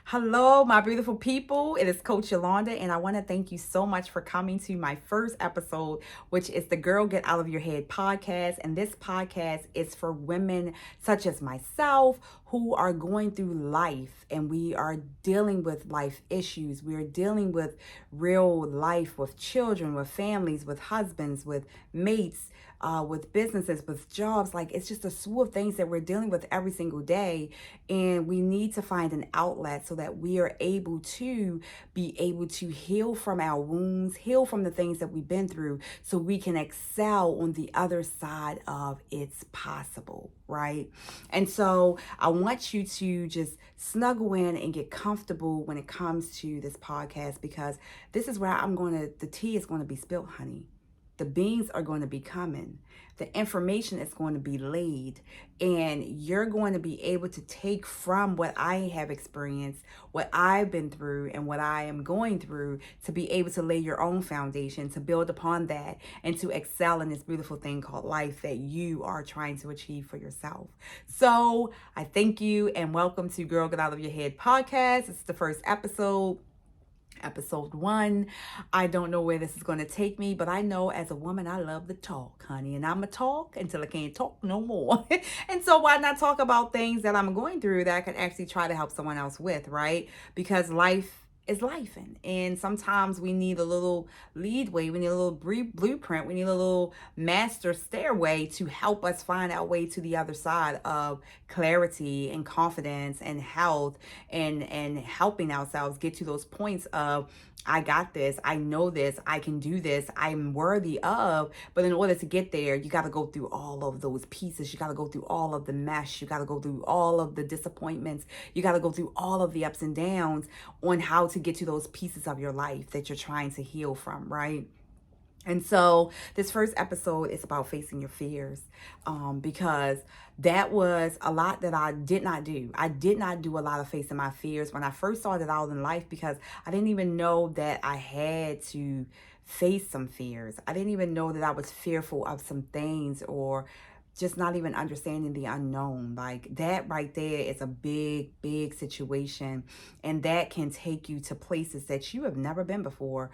Hello, my beautiful people. It is Coach Yolanda, and I want to thank you so much for coming to my first episode, which is the Girl Get Out of Your Head podcast. And this podcast is for women such as myself who are going through life and we are dealing with life issues. We are dealing with real life with children, with families, with husbands, with mates. With businesses, with jobs, like it's just a slew of things that we're dealing with every single day, and we need to find an outlet so that we are able to be able to heal from our wounds, heal from the things that we've been through, so we can excel on the other side of it's possible, right? And so I want you to just snuggle in and get comfortable when it comes to this podcast, because this is where the tea is going to be spilled, honey. The beans are going to be coming. The information is going to be laid, and you're going to be able to take from what I have experienced, what I've been through, and what I am going through to be able to lay your own foundation, to build upon that, and to excel in this beautiful thing called life that you are trying to achieve for yourself. So I thank you and welcome to Girl Get Out of Your Head podcast. It's the first episode 1. I don't know where this is going to take me, but I know as a woman, I love to talk, honey, and I'm a talk until I can't talk no more. And so why not talk about things that I'm going through that I can actually try to help someone else with, right? Because life is life, and sometimes we need a little leadway, we need a little blueprint, we need a little master stairway to help us find our way to the other side of clarity and confidence and health, and helping ourselves get to those points of I got this, I know this, I can do this, I'm worthy of. But in order to get there, you got to go through all of those pieces. You got to go through all of the mesh. You got to go through all of the disappointments. You got to go through all of the ups and downs on how to get to those pieces of your life that you're trying to heal from, right? And so this first episode is about facing your fears, because that was a lot that I did not do. I did not do a lot of facing my fears when I first started out in life, because I didn't even know that I had to face some fears. I didn't even know that I was fearful of some things, or just not even understanding the unknown. Like that right there is a big, big situation, and that can take you to places that you have never been before.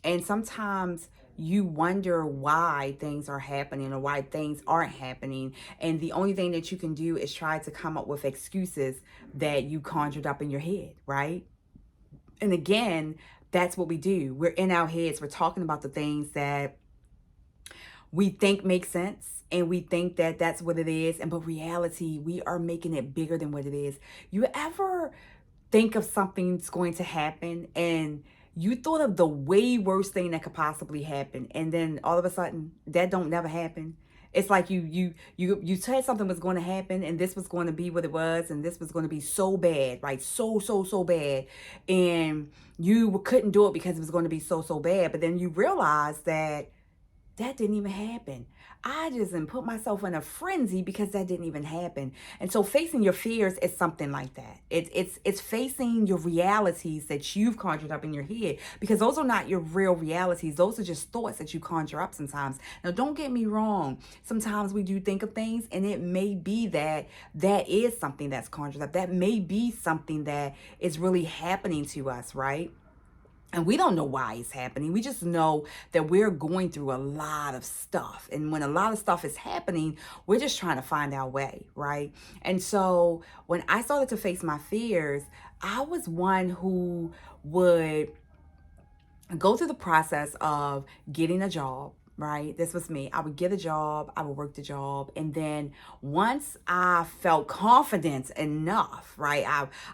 And sometimes you wonder why things are happening or why things aren't happening. And the only thing that you can do is try to come up with excuses that you conjured up in your head, right? And again, that's what we do. We're in our heads. We're talking about the things that we think make sense, and we think that that's what it is. And but reality, we are making it bigger than what it is. You ever think of something's going to happen and you thought of the way worst thing that could possibly happen, and then all of a sudden that don't never happen? It's like you said something was going to happen, and this was going to be what it was, and this was going to be so bad, right? So bad, and you couldn't do it because it was going to be so bad. But then you realize that that didn't even happen. I just didn't put myself in a frenzy because that didn't even happen. And so facing your fears is something like that. It's facing your realities that you've conjured up in your head, because those are not your real realities. Those are just thoughts that you conjure up sometimes. Now, don't get me wrong. Sometimes we do think of things, and it may be that that is something that's conjured up. That may be something that is really happening to us, right? And we don't know why it's happening. We just know that we're going through a lot of stuff. And when a lot of stuff is happening, we're just trying to find our way, right? And so when I started to face my fears, I was one who would go through the process of getting a job, right? This was me. I would get a job, I would work the job, and then once I felt confidence enough, right?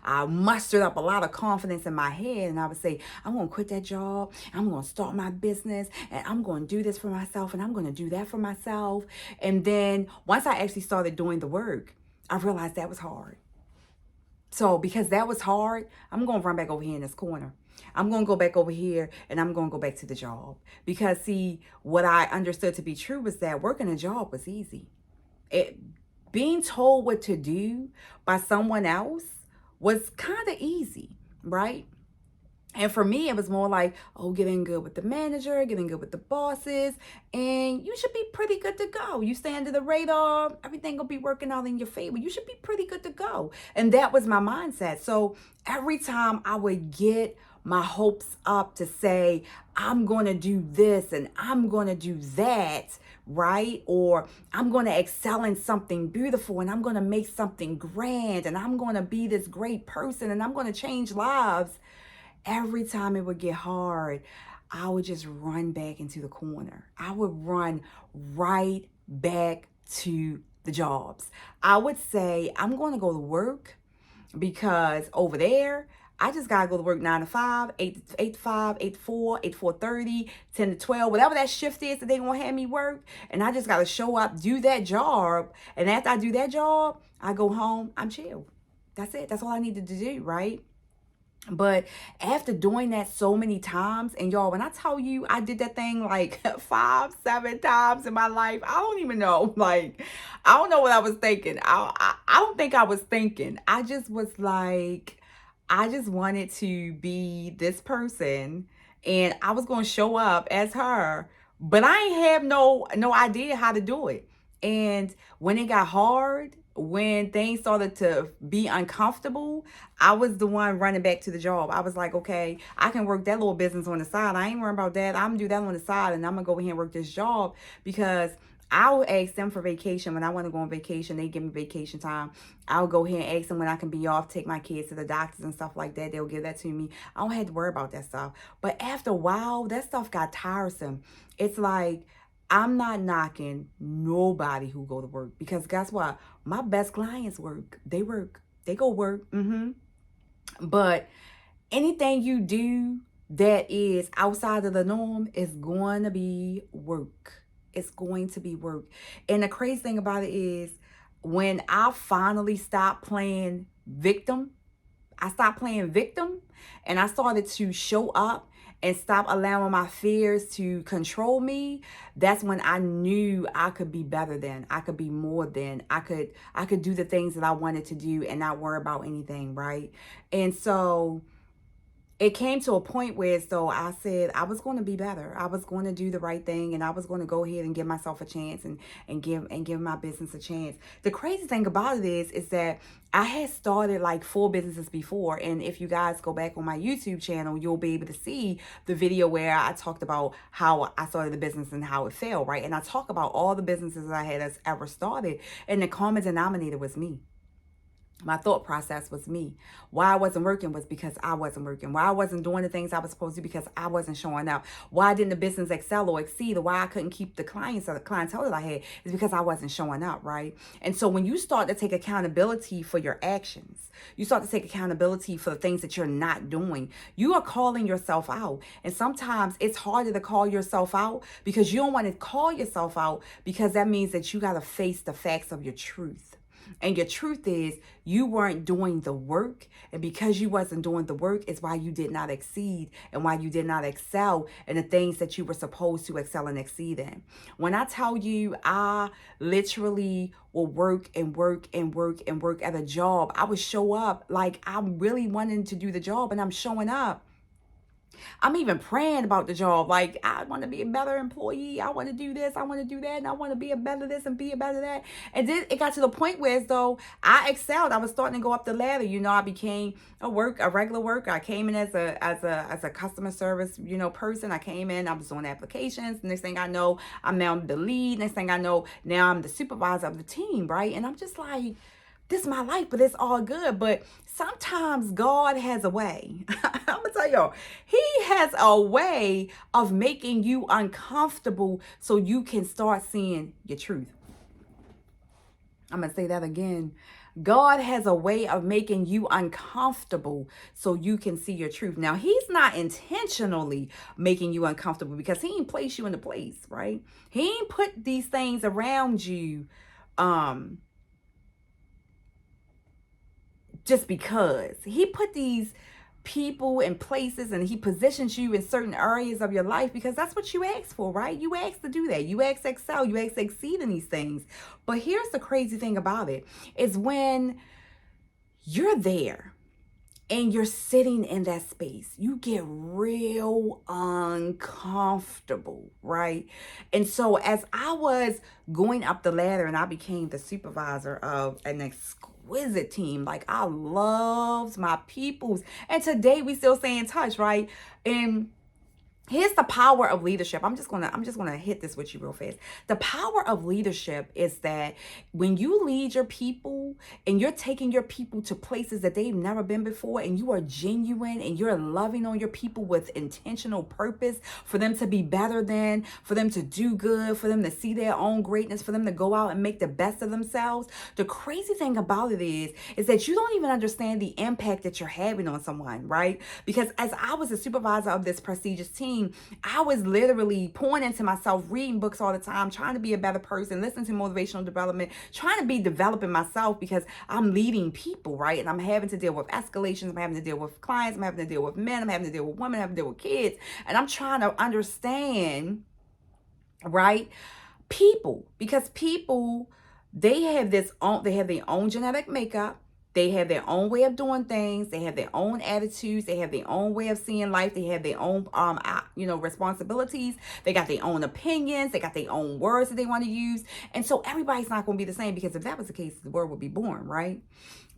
I mustered up a lot of confidence in my head, and I would say, I'm gonna quit that job, I'm gonna start my business, and I'm gonna do this for myself, and I'm gonna do that for myself. And then once I actually started doing the work, I realized that was hard. So because that was hard, I'm going to run back over here in this corner. I'm going to go back over here, and I'm going to go back to the job. Because see, what I understood to be true was that working a job was easy. Being told what to do by someone else was kind of easy, right? And for me, it was more like, oh, getting good with the manager, getting good with the bosses, and you should be pretty good to go. You stay under the radar, everything will be working out in your favor. You should be pretty good to go. And that was my mindset. So every time I would get my hopes up to say, I'm going to do this and I'm going to do that, right? Or I'm going to excel in something beautiful and I'm going to make something grand and I'm going to be this great person and I'm going to change lives. Every time it would get hard, I would just run back into the corner. I would run right back to the jobs. I would say, I'm going to go to work because over there, I just gotta go to work 9 to 5, 8 to 5, 8 to 4, 8 to 4:30, 10 to 12, whatever that shift is that they gonna have me work. And I just gotta show up, do that job. And after I do that job, I go home, I'm chill. That's it. That's all I needed to do, right? But after doing that so many times, and y'all, when I tell you I did that thing like 5, 7 times in my life, I don't even know. Like, I don't know what I was thinking. I don't think I was thinking. I just was like, I just wanted to be this person, and I was going to show up as her, but I ain't have no idea how to do it. And when it got hard, when things started to be uncomfortable, I was the one running back to the job. I was like, okay, I can work that little business on the side. I ain't worrying about that. I'm gonna do that on the side and I'm gonna go ahead and work this job because I'll ask them for vacation. When I want to go on vacation, they give me vacation time. I'll go ahead and ask them when I can be off, take my kids to the doctors and stuff like that. They'll give that to me. I don't have to worry about that stuff. But after a while, that stuff got tiresome. It's like, I'm not knocking nobody who go to work because guess what? My best clients work. They work. They go work. But anything you do that is outside of the norm is going to be work. It's going to be work. And the crazy thing about it is when I finally stopped playing victim, and I started to show up and stop allowing my fears to control me. That's when I knew I could be better than, I could be more than, I could do the things that I wanted to do and not worry about anything, right? And so it came to a point where so I said I was going to be better. I was going to do the right thing and I was going to go ahead and give myself a chance and give my business a chance. The crazy thing about it is that I had started like 4 businesses before, and if you guys go back on my YouTube channel, you'll be able to see the video where I talked about how I started the business and how it failed, right? And I talk about all the businesses I had ever started, and the common denominator was me. My thought process was me. Why I wasn't working was because I wasn't working. Why I wasn't doing the things I was supposed to because I wasn't showing up. Why didn't the business excel or exceed, or why I couldn't keep the clients or the clientele that I had is because I wasn't showing up, right? And so when you start to take accountability for your actions, you start to take accountability for the things that you're not doing, you are calling yourself out. And sometimes it's harder to call yourself out because you don't want to call yourself out because that means that you got to face the facts of your truth. And your truth is you weren't doing the work. And because you wasn't doing the work is why you did not exceed and why you did not excel in the things that you were supposed to excel and exceed in. When I tell you I literally will work and work and work and work at a job, I would show up like I'm really wanting to do the job and I'm showing up. I'm even praying about the job. Like, I want to be a better employee. I want to do this. I want to do that. And I want to be a better this and be a better that. And then it got to the point where as though I excelled. I was starting to go up the ladder. You know, I became a regular worker. I came in as a customer service, person. I came in, I was doing applications. Next thing I know, I'm now the lead. Next thing I know, now I'm the supervisor of the team, right? And I'm just like, this is my life, but it's all good. But sometimes God has a way. I'm gonna tell y'all, He has a way of making you uncomfortable so you can start seeing your truth. I'm gonna say that again. God has a way of making you uncomfortable so you can see your truth. Now, He's not intentionally making you uncomfortable because He ain't placed you in the place, right? He ain't put these things around you just because. He put these people and places and He positions you in certain areas of your life because that's what you asked for, right? You asked to do that. You asked to excel. You asked to exceed in these things. But here's the crazy thing about it is when you're there and you're sitting in that space, you get real uncomfortable, right? And so as I was going up the ladder and I became the supervisor of an exquisite team, like I loved my peoples. And today we still stay in touch, right? And here's the power of leadership. I'm just gonna hit this with you real fast. The power of leadership is that when you lead your people and you're taking your people to places that they've never been before, and you are genuine and you're loving on your people with intentional purpose for them to be better than, for them to do good, for them to see their own greatness, for them to go out and make the best of themselves. The crazy thing about it is that you don't even understand the impact that you're having on someone, right? Because as I was a supervisor of this prestigious team, I was literally pouring into myself, reading books all the time, trying to be a better person, listening to motivational development, trying to be developing myself because I'm leading people, right? And I'm having to deal with escalations. I'm having to deal with clients. I'm having to deal with men. I'm having to deal with women. I'm having to deal with kids. And I'm trying to understand, right? People, because people, they have their own genetic makeup. They have their own way of doing things. They have their own attitudes. They have their own way of seeing life. They have their own, responsibilities. They got their own opinions. They got their own words that they want to use. And so everybody's not going to be the same, because if that was the case, the world would be boring, right?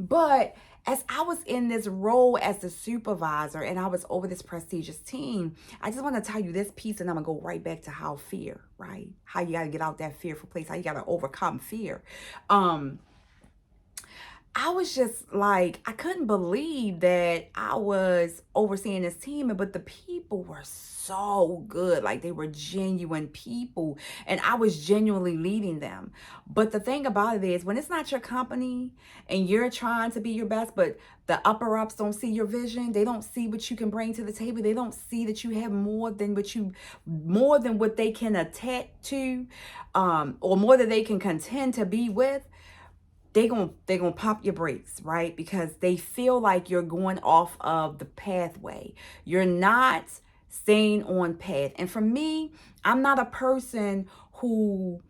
But as I was in this role as the supervisor and I was over this prestigious team, I just want to tell you this piece, and I'm going to go right back to how fear, right? How you got to get out that fearful place, how you got to overcome fear. I was just like, I couldn't believe that I was overseeing this team, but the people were so good. Like, they were genuine people, and I was genuinely leading them. But the thing about it is, when it's not your company and you're trying to be your best, but the upper ups don't see your vision, they don't see what you can bring to the table, they don't see that you have more than what they can attach to, or more than they can contend to be with, they're gonna pump your brakes, right? Because they feel like you're going off of the pathway. You're not staying on path. And for me, I'm not a person who,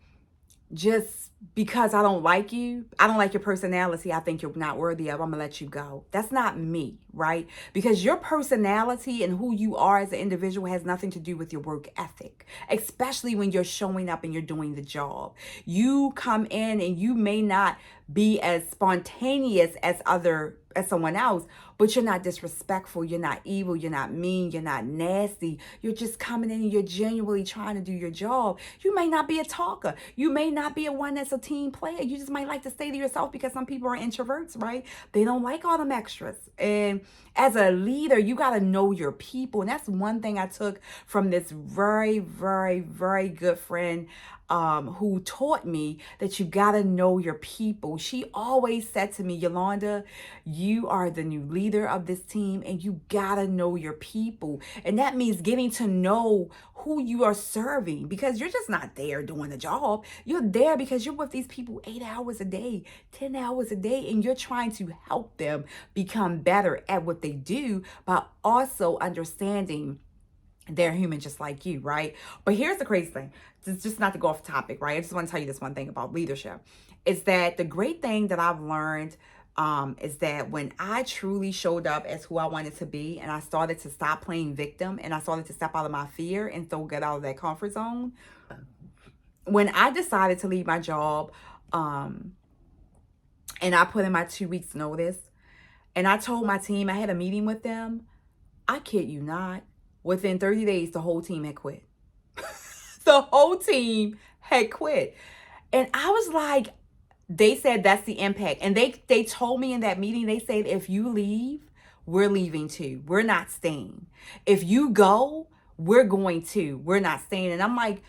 just because I don't like you, I don't like your personality, I think you're not worthy of, I'm gonna let you go. That's not me, right? Because your personality and who you are as an individual has nothing to do with your work ethic, especially when you're showing up and you're doing the job. You come in and you may not be as spontaneous as someone else, but you're not disrespectful, you're not evil, you're not mean, you're not nasty. You're just coming in and you're genuinely trying to do your job. You may not be a talker. You may not be a one that's a team player. You just might like to stay to yourself, because some people are introverts, right? They don't like all them extras. And as a leader, you got to know your people. And that's one thing I took from this very, very, very good friend, who taught me that you got to know your people. She always said to me, Yolanda, you are the new leader of this team, and you got to know your people. And that means getting to know who you are serving, because you're just not there doing the job. You're there because you're with these people 8 hours a day, 10 hours a day, and you're trying to help them become better at what they do, but also understanding they're human just like you, right? But here's the crazy thing. Just not to go off topic, right? I just want to tell you this one thing about leadership. Is that the great thing that I've learned, is that when I truly showed up as who I wanted to be, and I started to stop playing victim, and I started to step out of my fear and so get out of that comfort zone, when I decided to leave my job, and I put in my 2 weeks notice, and I told my team, I had a meeting with them, I kid you not, within 30 days, the whole team had quit. The whole team had quit. And I was like, they said that's the impact. And they told me in that meeting, they said, if you leave, we're leaving too. We're not staying. If you go, we're going to. We're not staying. And I'm like,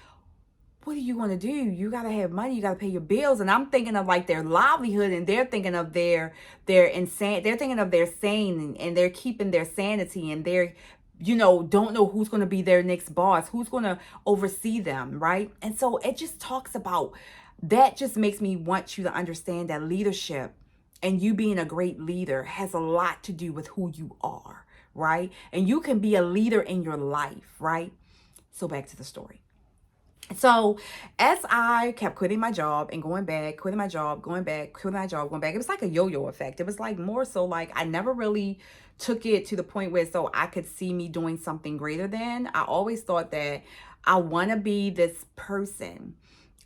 what are you going to do? You got to have money. You got to pay your bills. And I'm thinking of like their livelihood, and they're thinking of they're thinking of their sane, and they're keeping their sanity, and they're, don't know who's going to be their next boss, who's going to oversee them, right? And so it just talks about, that just makes me want you to understand that leadership and you being a great leader has a lot to do with who you are, right? And you can be a leader in your life, right? So back to the story. So as I kept quitting my job and going back, quitting my job, going back, quitting my job, going back, it was like a yo-yo effect. It was like more so like I never really took it to the point where so I could see me doing something greater than. I always thought that I want to be this person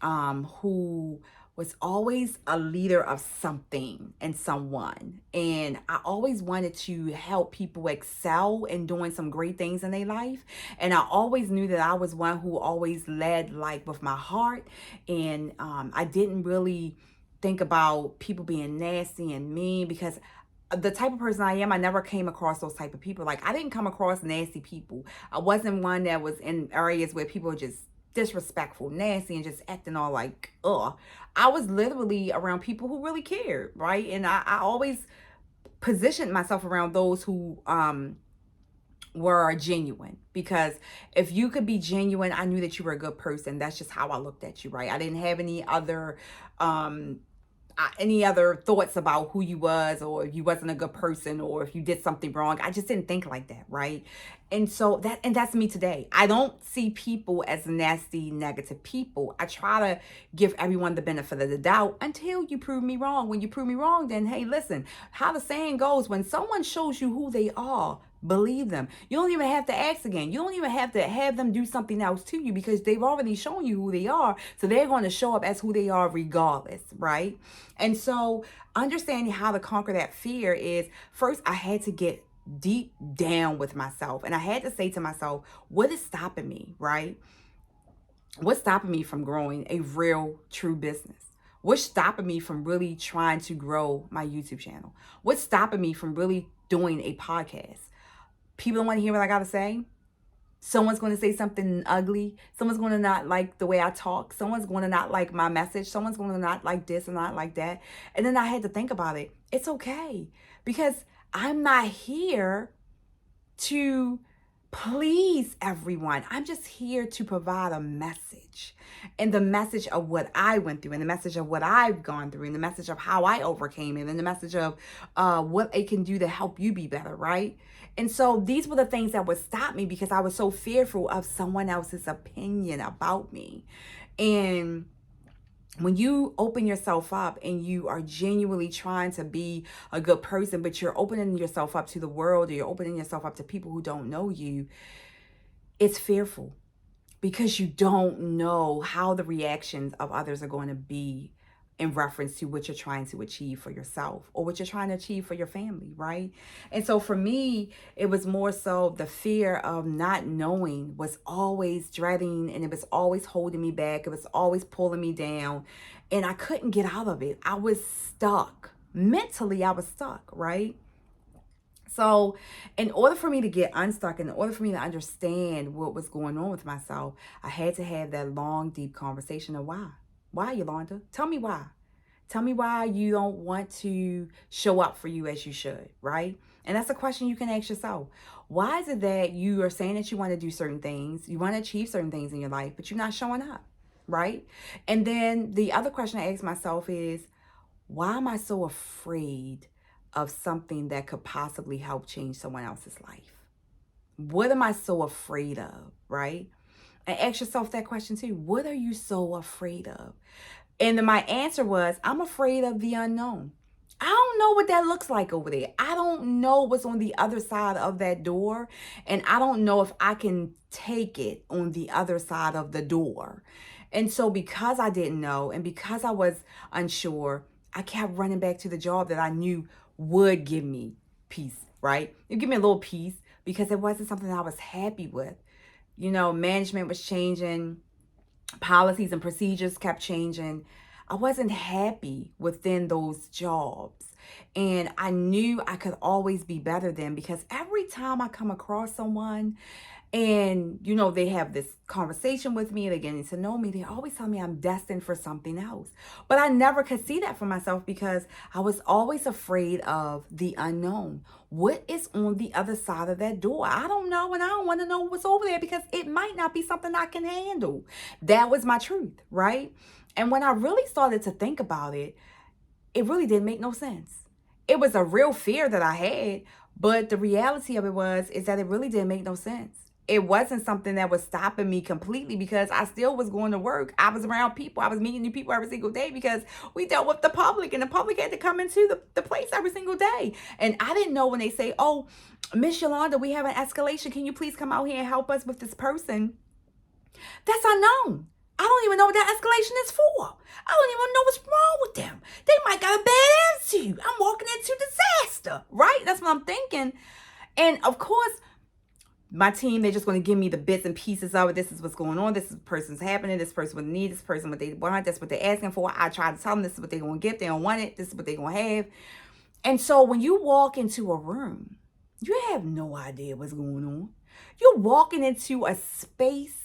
who was always a leader of something and someone. And I always wanted to help people excel in doing some great things in their life. And I always knew that I was one who always led like with my heart. And I didn't really think about people being nasty and mean because the type of person I am, I never came across those type of people. Like I didn't come across nasty people. I wasn't one that was in areas where people just disrespectful, nasty, and just acting all like, ugh. I was literally around people who really cared, right? And I always positioned myself around those who were genuine, because if you could be genuine, I knew that you were a good person. That's just how I looked at you, right? I didn't have any other thoughts about who you was, or if you wasn't a good person, or if you did something wrong. I just didn't think like that, right? And that's me today. I don't see people as nasty, negative people. I try to give everyone the benefit of the doubt until you prove me wrong. When you prove me wrong, then hey, listen, how the saying goes, when someone shows you who they are, believe them. You don't even have to ask again. You don't even have to have them do something else to you, because they've already shown you who they are. So they're going to show up as who they are regardless, right? And so understanding how to conquer that fear is, first I had to get deep down with myself, and I had to say to myself, what is stopping me, right? What's stopping me from growing a real true business? What's stopping me from really trying to grow my YouTube channel? What's stopping me from really doing a podcast? People don't want to hear what I got to say. Someone's going to say something ugly. Someone's going to not like the way I talk. Someone's going to not like my message. Someone's going to not like this and not like that. And then I had to think about it. It's okay, because I'm not here to please everyone. I'm just here to provide a message, and the message of what I went through, and the message of what I've gone through, and the message of how I overcame it, and the message of what it can do to help you be better, right? And so these were the things that would stop me, because I was so fearful of someone else's opinion about me. And when you open yourself up and you are genuinely trying to be a good person, but you're opening yourself up to the world, or you're opening yourself up to people who don't know you, it's fearful, because you don't know how the reactions of others are going to be in reference to what you're trying to achieve for yourself, or what you're trying to achieve for your family, right? And so for me, it was more so the fear of not knowing was always dreading, and it was always holding me back. It was always pulling me down, and I couldn't get out of it. I was stuck. Mentally, I was stuck, right? So, in order for me to get unstuck, in order for me to understand what was going on with myself, I had to have that long, deep conversation of why. Why, Yolanda? Tell me why. Tell me why you don't want to show up for you as you should, right? And that's a question you can ask yourself. Why is it that you are saying that you want to do certain things, you want to achieve certain things in your life, but you're not showing up, right? And then the other question I ask myself is, why am I so afraid of something that could possibly help change someone else's life? What am I so afraid of, right? And ask yourself that question too. What are you so afraid of? And then my answer was, I'm afraid of the unknown. I don't know what that looks like over there. I don't know what's on the other side of that door. And I don't know if I can take it on the other side of the door. And so because I didn't know, and because I was unsure, I kept running back to the job that I knew would give me peace, right? It give me a little peace, because it wasn't something I was happy with. You know, management was changing, policies and procedures kept changing. I wasn't happy within those jobs. And I knew I could always be better than, because every time I come across someone and, you know, they have this conversation with me, they're getting to know me, they always tell me I'm destined for something else. But I never could see that for myself, because I was always afraid of the unknown. What is on the other side of that door? I don't know, and I don't want to know what's over there, because it might not be something I can handle. That was my truth, right? And when I really started to think about it, it really didn't make no sense. It was a real fear that I had, but the reality of it is that it really didn't make no sense. it wasn't something that was stopping me completely, because I still was going to work. I was around people. I was meeting new people every single day, because we dealt with the public, and the public had to come into the place every single day. And I didn't know when they say, oh, Miss Yolanda, we have an escalation. Can you please come out here and help us with this person? That's unknown. I don't even know what that escalation is for. I don't even know what's wrong with them. They might got a bad attitude. I'm walking into disaster, right? That's what I'm thinking. And of course, my team, they're just going to give me the bits and pieces of it. This is what's going on. This is what person's happening. This person would need. This person what they want. That's what they're asking for. I try to tell them this is what they're going to get. They don't want it. This is what they're going to have. And so when you walk into a room, you have no idea what's going on. You're walking into a space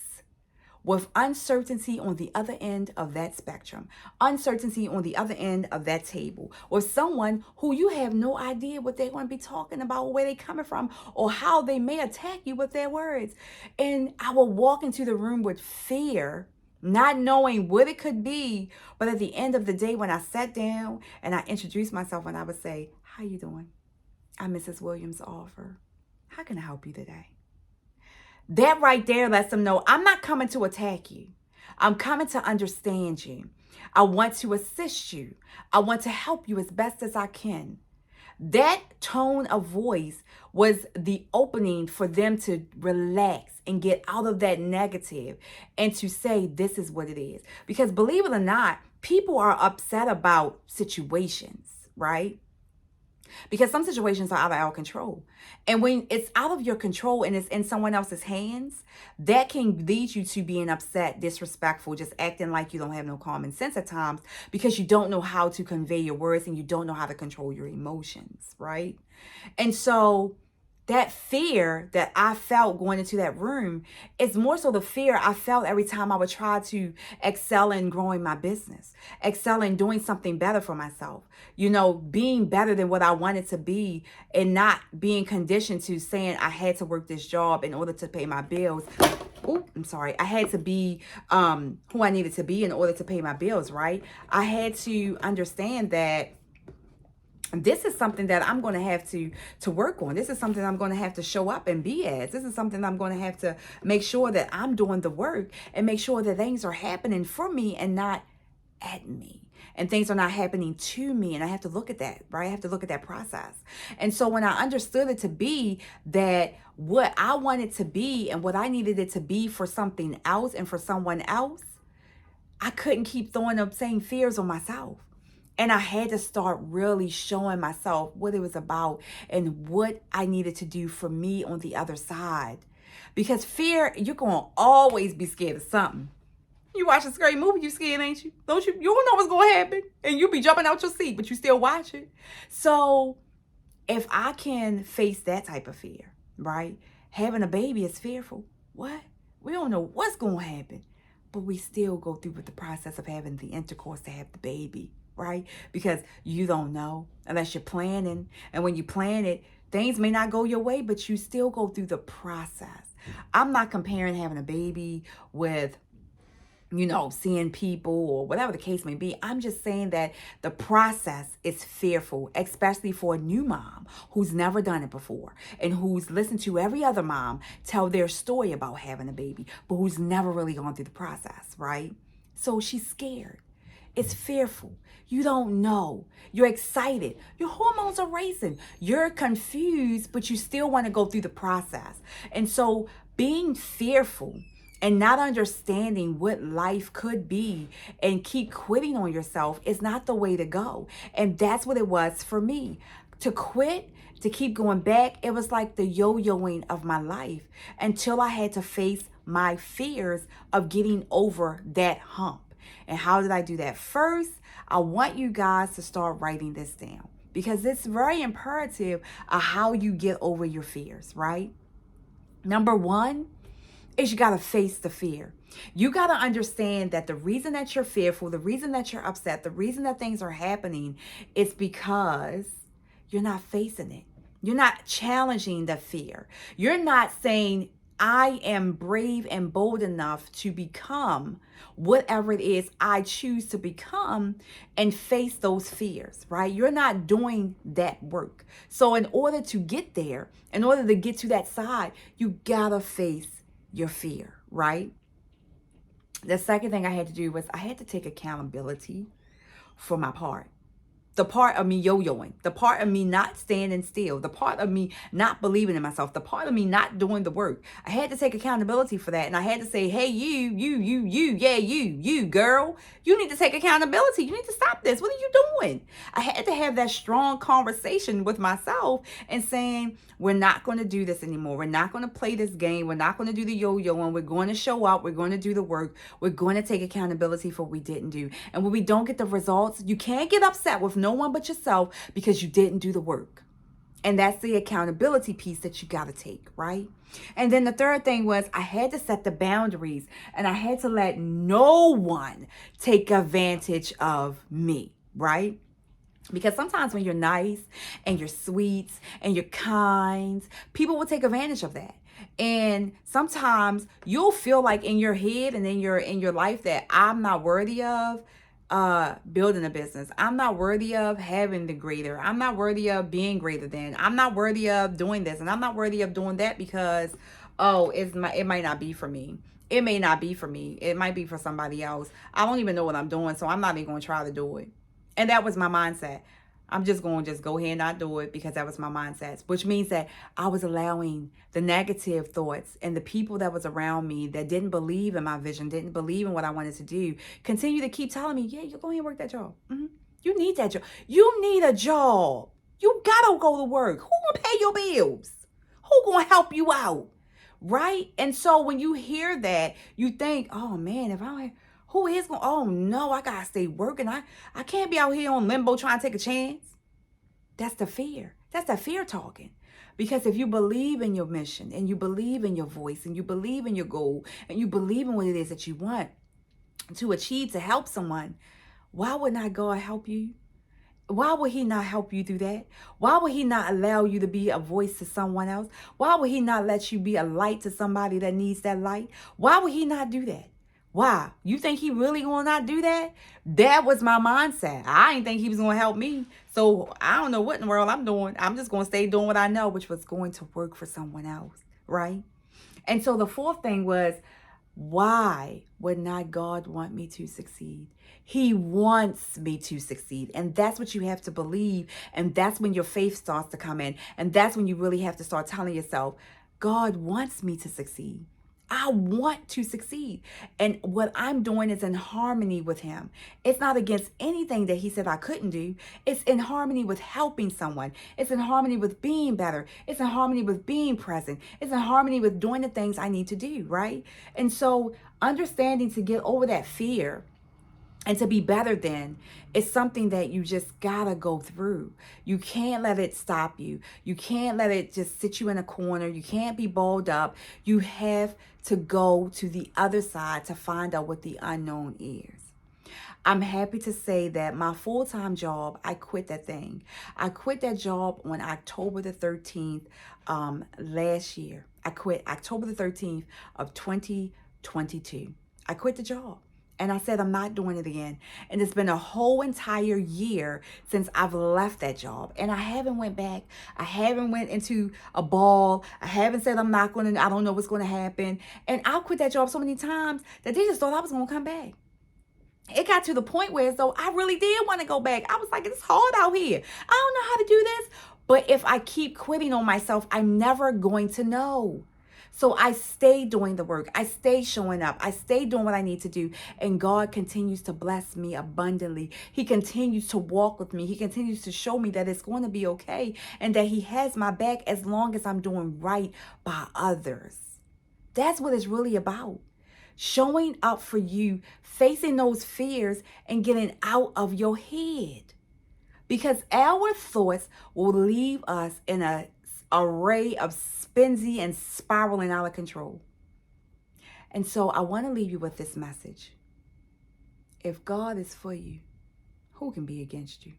with uncertainty on the other end of that spectrum, uncertainty on the other end of that table, with someone who you have no idea what they're going to be talking about, where they're coming from, or how they may attack you with their words. And I will walk into the room with fear, not knowing what it could be. But at the end of the day, when I sat down and I introduced myself, and I would say, how you doing? I'm Mrs. Williams Offer. How can I help you today? That right there lets them know I'm not coming to attack you. I'm coming to understand you. I want to assist you. I want to help you as best as I can. That tone of voice was the opening for them to relax and get out of that negative and to say, this is what it is. Because believe it or not, people are upset about situations, right? Because some situations are out of our control. And when it's out of your control and it's in someone else's hands, that can lead you to being upset, disrespectful, just acting like you don't have no common sense at times, because you don't know how to convey your words and you don't know how to control your emotions, right? And so that fear that I felt going into that room is more so the fear I felt every time I would try to excel in growing my business, excel in doing something better for myself, being better than what I wanted to be, and not being conditioned to saying I had to work this job in order to pay my bills. Oh, I'm sorry. I had to be who I needed to be in order to pay my bills, right? I had to understand that this is something that I'm going to have to work on. This is something I'm going to have to show up and be as. This is something I'm going to have to make sure that I'm doing the work and make sure that things are happening for me and not at me. And things are not happening to me. And I have to look at that, right? I have to look at that process. And so when I understood it to be that what I wanted to be and what I needed it to be for something else and for someone else, I couldn't keep throwing up same fears on myself. And I had to start really showing myself what it was about and what I needed to do for me on the other side. Because fear, you're going to always be scared of something. You watch a scary movie, you scared, ain't you? You don't know what's going to happen. And you'll be jumping out your seat, but you still watch it. So if I can face that type of fear, right? Having a baby is fearful. What? We don't know what's going to happen. But we still go through with the process of having the intercourse to have the baby. Right? Because you don't know unless you're planning. And when you plan it, things may not go your way, but you still go through the process. I'm not comparing having a baby with, seeing people or whatever the case may be. I'm just saying that the process is fearful, especially for a new mom who's never done it before and who's listened to every other mom tell their story about having a baby, but who's never really gone through the process, right? So she's scared. It's fearful. You don't know. You're excited. Your hormones are racing. You're confused, but you still want to go through the process. And so being fearful and not understanding what life could be and keep quitting on yourself is not the way to go. And that's what it was for me. To quit, to keep going back, it was like the yo-yoing of my life until I had to face my fears of getting over that hump. And how did I do that? First, I want you guys to start writing this down because it's very imperative of how you get over your fears, right? Number one is you got to face the fear. You got to understand that the reason that you're fearful, the reason that you're upset, the reason that things are happening is because you're not facing it. You're not challenging the fear. You're not saying, I am brave and bold enough to become whatever it is I choose to become and face those fears, right? You're not doing that work. So, in order to get there, in order to get to that side, you gotta face your fear, right? The second thing I had to do was I had to take accountability for my part. The part of me yo-yoing, the part of me not standing still, the part of me not believing in myself, the part of me not doing the work. I had to take accountability for that. And I had to say, hey, yeah, you, girl, you need to take accountability. You need to stop this. What are you doing? I had to have that strong conversation with myself and saying, we're not going to do this anymore. We're not going to play this game. We're not going to do the yo-yoing. We're going to show up. We're going to do the work. We're going to take accountability for what we didn't do. And when we don't get the results, you can't get upset with no one but yourself because you didn't do the work. And that's the accountability piece that you got to take, right? And then the third thing was I had to set the boundaries and I had to let no one take advantage of me, right? Because sometimes when you're nice and you're sweet and you're kind, people will take advantage of that. And sometimes you'll feel like in your head and in your life that I'm not worthy of building a business. I'm not worthy of having the greater. I'm not worthy of being greater than. I'm not worthy of doing this and I'm not worthy of doing that because it might not be for me. It may not be for me. It might be for somebody else. I don't even know what I'm doing, so I'm not even going to try to do it. And that was my mindset. I'm just going to just go ahead and not do it because that was my mindset, which means that I was allowing the negative thoughts and the people that was around me that didn't believe in my vision, didn't believe in what I wanted to do, continue to keep telling me, yeah, you go ahead and work that job. You need that job. You need a job. You got to go to work. Who going to pay your bills? Who going to help you out? Right? And so when you hear that, you think, oh man, if I don't have, who is going, oh no, I got to stay working. I can't be out here on limbo trying to take a chance. That's the fear. That's the fear talking. Because if you believe in your mission and you believe in your voice and you believe in your goal and you believe in what it is that you want to achieve to help someone, why would not God help you? Why would he not help you through that? Why would he not allow you to be a voice to someone else? Why would he not let you be a light to somebody that needs that light? Why would he not do that? Why? You think he really will not do that? That was my mindset. I didn't think he was going to help me. So I don't know what in the world I'm doing. I'm just going to stay doing what I know, which was going to work for someone else, right? And so the fourth thing was, why would not God want me to succeed? He wants me to succeed. And that's what you have to believe. And that's when your faith starts to come in. And that's when you really have to start telling yourself, God wants me to succeed. I want to succeed. And what I'm doing is in harmony with him. It's not against anything that he said I couldn't do. It's in harmony with helping someone. It's in harmony with being better. It's in harmony with being present. It's in harmony with doing the things I need to do, right? And so understanding to get over that fear and to be better than is something that you just gotta go through. You can't let it stop you. You can't let it just sit you in a corner. You can't be balled up. You have to go to the other side to find out what the unknown is. I'm happy to say that my full-time job, I quit that thing. I quit that job on October the 13th last year. I quit October the 13th of 2022. I quit the job. And I said, I'm not doing it again. And it's been a whole entire year since I've left that job. And I haven't went back. I haven't went into a ball. I haven't said I'm not going to, I don't know what's going to happen. And I quit that job so many times that they just thought I was going to come back. It got to the point where as though I really did want to go back. I was like, it's hard out here. I don't know how to do this. But if I keep quitting on myself, I'm never going to know. So I stay doing the work. I stay showing up. I stay doing what I need to do. And God continues to bless me abundantly. He continues to walk with me. He continues to show me that it's going to be okay and that he has my back as long as I'm doing right by others. That's what it's really about. Showing up for you, facing those fears and getting out of your head. Because our thoughts will leave us in an array of spinzy and spiraling out of control. And so I want to leave you with this message. If God is for you, who can be against you?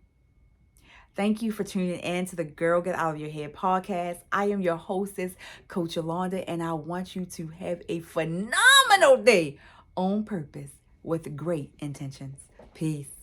Thank you for tuning in to the Girl Get Out of Your Head podcast. I am your hostess, Coach Yolanda, and I want you to have a phenomenal day on purpose with great intentions. Peace.